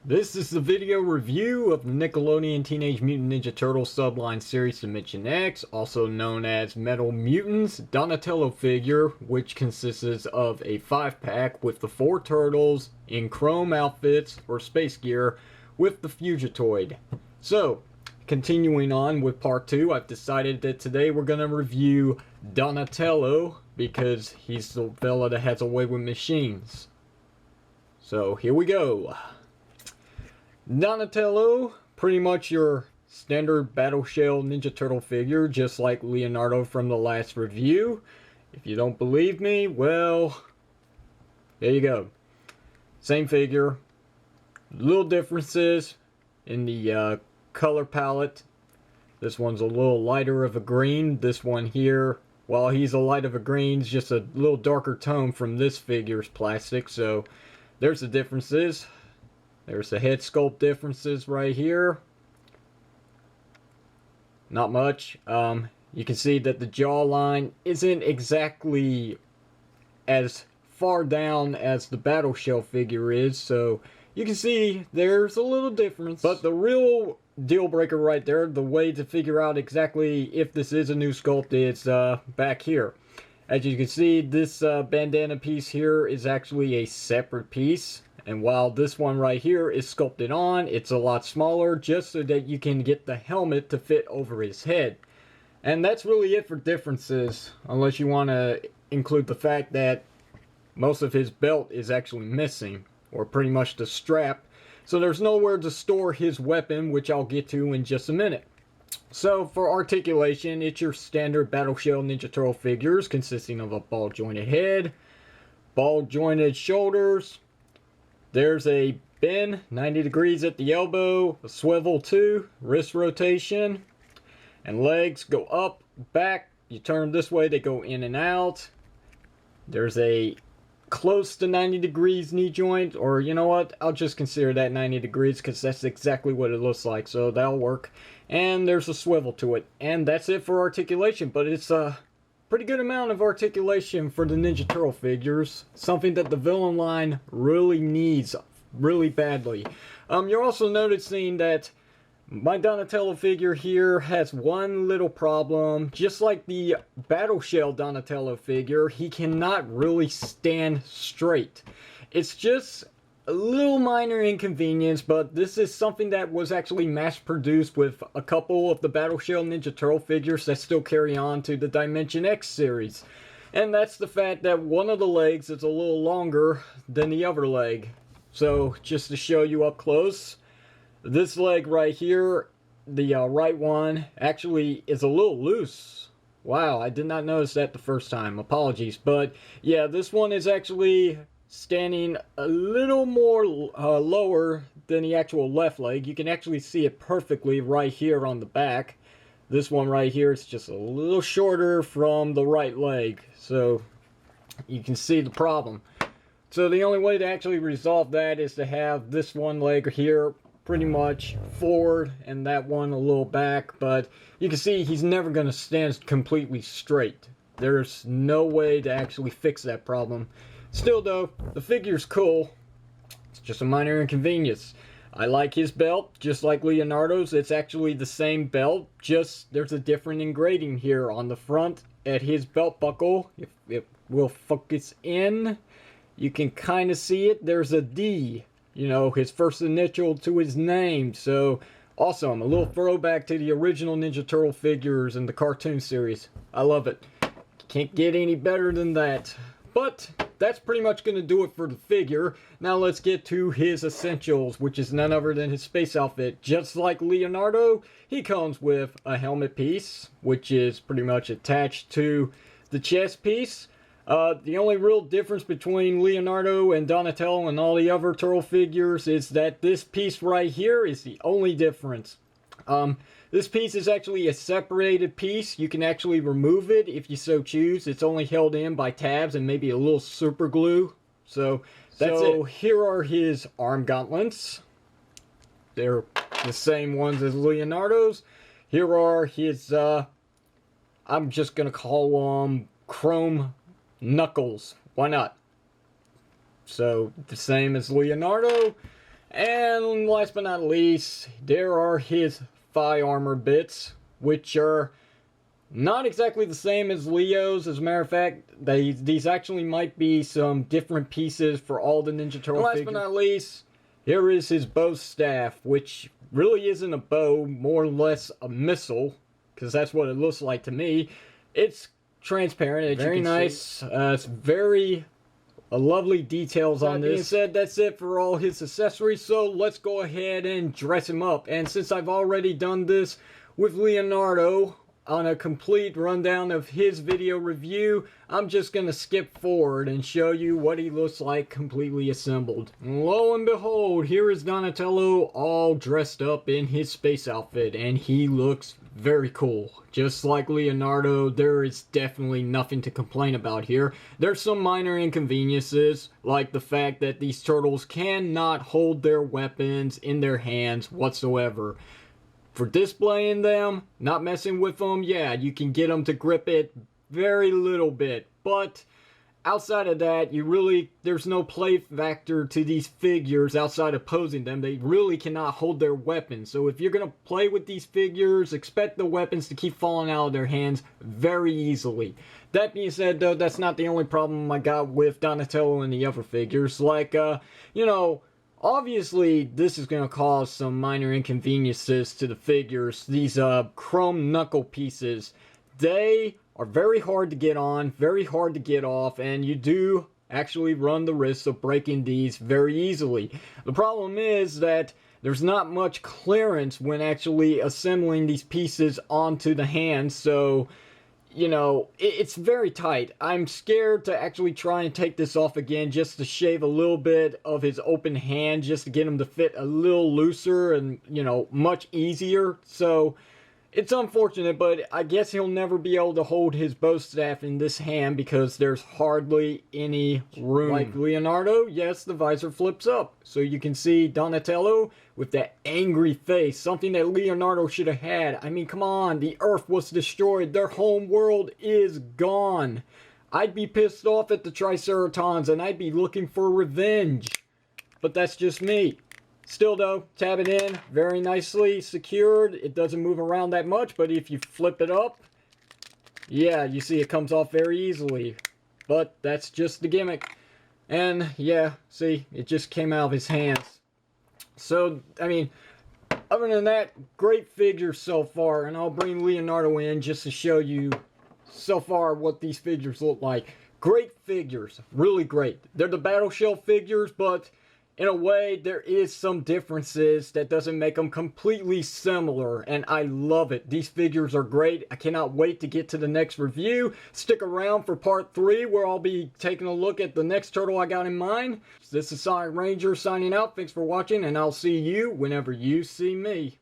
This is the video review of the Nickelodeon Teenage Mutant Ninja Turtles subline series Dimension X, also known as Metal Mutants Donatello figure, which consists of a 5-pack with the 4 turtles in chrome outfits or space gear with the Fugitoid. So, continuing on with part 2, I've decided that today we're going to review Donatello because he's the fella that has a way with machines. So, here we go. Donatello, pretty much your standard Battle Shell Ninja Turtle figure, just like Leonardo from the last review. If you don't believe me, well, there you go. Same figure. Little differences in the color palette. This one's a little lighter of a green. This one here, while he's a light of a green, is just a little darker tone from this figure's plastic. So there's the differences. There's the head sculpt differences right here. Not much. You can see that the jawline isn't exactly as far down as the Battle Shell figure is, so you can see there's a little difference. But the real deal breaker right there, the way to figure out exactly if this is a new sculpt, is back here. As you can see, this bandana piece here is actually a separate piece. And while this one right here is sculpted on, it's a lot smaller just so that you can get the helmet to fit over his head. And that's really it for differences, unless you want to include the fact that most of his belt is actually missing, or pretty much the strap. So there's nowhere to store his weapon, which I'll get to in just a minute. So for articulation, it's your standard Battle Shell Ninja Turtle figures consisting of a ball jointed head, ball jointed shoulders. There's a bend, 90 degrees at the elbow, a swivel too, wrist rotation, and legs go up, back. You turn this way, they go in and out. There's a close to 90 degrees knee joint, or you know what, I'll just consider that 90 degrees because that's exactly what it looks like, so that'll work. And there's a swivel to it, and that's it for articulation, but it's a pretty good amount of articulation for the Ninja Turtle figures. Something that the villain line really needs really badly. You're also noticing that my Donatello figure here has one little problem. Just like the Battle Shell Donatello figure, he cannot really stand straight. It's just a little minor inconvenience, but this is something that was actually mass-produced with a couple of the Battle Shell Ninja Turtle figures that still carry on to the Dimension X series. And that's the fact that one of the legs is a little longer than the other leg. So, just to show you up close, this leg right here, the right one, actually is a little loose. Wow, I did not notice that the first time. Apologies. But, yeah, this one is actually standing a little more lower than the actual left leg. You can actually see it perfectly right here on the back. This one right here is just a little shorter from the right leg, so you can see the problem. So the only way to actually resolve that is to have this one leg here pretty much forward and that one a little back, but you can see he's never going to stand completely straight. There's no way to actually fix that problem. Still though, the figure's cool. It's just a minor inconvenience. I like his belt, just like Leonardo's. It's actually the same belt, just there's a different engraving here on the front at his belt buckle. If it will focus in, you can kind of see it. There's a D, you know, his first initial to his name. So awesome, a little throwback to the original Ninja Turtle figures in the cartoon series. I love it. Can't get any better than that. But that's pretty much going to do it for the figure. Now let's get to his essentials, which is none other than his space outfit. Just like Leonardo, he comes with a helmet piece, which is pretty much attached to the chest piece. The only real difference between Leonardo and Donatello and all the other turtle figures is that this piece right here is the only difference. This piece is actually a separated piece. You can actually remove it if you so choose. It's only held in by tabs and maybe a little super glue. So that's it. Here are his arm gauntlets. They're the same ones as Leonardo's. Here are his, I'm just going to call them chrome knuckles. Why not? So the same as Leonardo. And last but not least, there are his thigh armor bits, which are not exactly the same as Leo's. As a matter of fact, these actually might be some different pieces for all the Ninja Turtle figures. Last but not least, here is his bow staff, which really isn't a bow, more or less a missile, because that's what it looks like to me. It's transparent, as very nice. It's very lovely details on this. That being said, that's it for all his accessories, so let's go ahead and dress him up. And since I've already done this with Leonardo on a complete rundown of his video review, I'm just going to skip forward and show you what he looks like completely assembled. And lo and behold, here is Donatello all dressed up in his space outfit, and he looks very cool. Just like Leonardo, there is definitely nothing to complain about here. There's some minor inconveniences, like the fact that these turtles cannot hold their weapons in their hands whatsoever. For displaying them, not messing with them, yeah, you can get them to grip it very little bit. But outside of that, there's no play factor to these figures outside of posing them. They really cannot hold their weapons. So if you're going to play with these figures, expect the weapons to keep falling out of their hands very easily. That being said, though, that's not the only problem I got with Donatello and the other figures. Like, obviously, this is going to cause some minor inconveniences to the figures. These chrome knuckle pieces, they are very hard to get on, very hard to get off, and you do actually run the risk of breaking these very easily. The problem is that there's not much clearance when actually assembling these pieces onto the hand, so it's very tight. I'm scared to actually try and take this off again just to shave a little bit of his open hand just to get him to fit a little looser and, much easier. So it's unfortunate, but I guess he'll never be able to hold his bow staff in this hand because there's hardly any room. Like Leonardo, yes, the visor flips up. So you can see Donatello with that angry face, something that Leonardo should have had. I mean, come on, the Earth was destroyed. Their home world is gone. I'd be pissed off at the Triceratons and I'd be looking for revenge. But that's just me. Still though, tab it in, very nicely secured. It doesn't move around that much, but if you flip it up, yeah, you see it comes off very easily. But that's just the gimmick. And yeah, see, it just came out of his hands. So, I mean, other than that, great figure so far. And I'll bring Leonardo in just to show you so far what these figures look like. Great figures, really great. They're the Battle Shell figures, but in a way, there is some differences that doesn't make them completely similar, and I love it. These figures are great. I cannot wait to get to the next review. Stick around for part 3, where I'll be taking a look at the next turtle I got in mind. This is Sonic Ranger signing out. Thanks for watching, and I'll see you whenever you see me.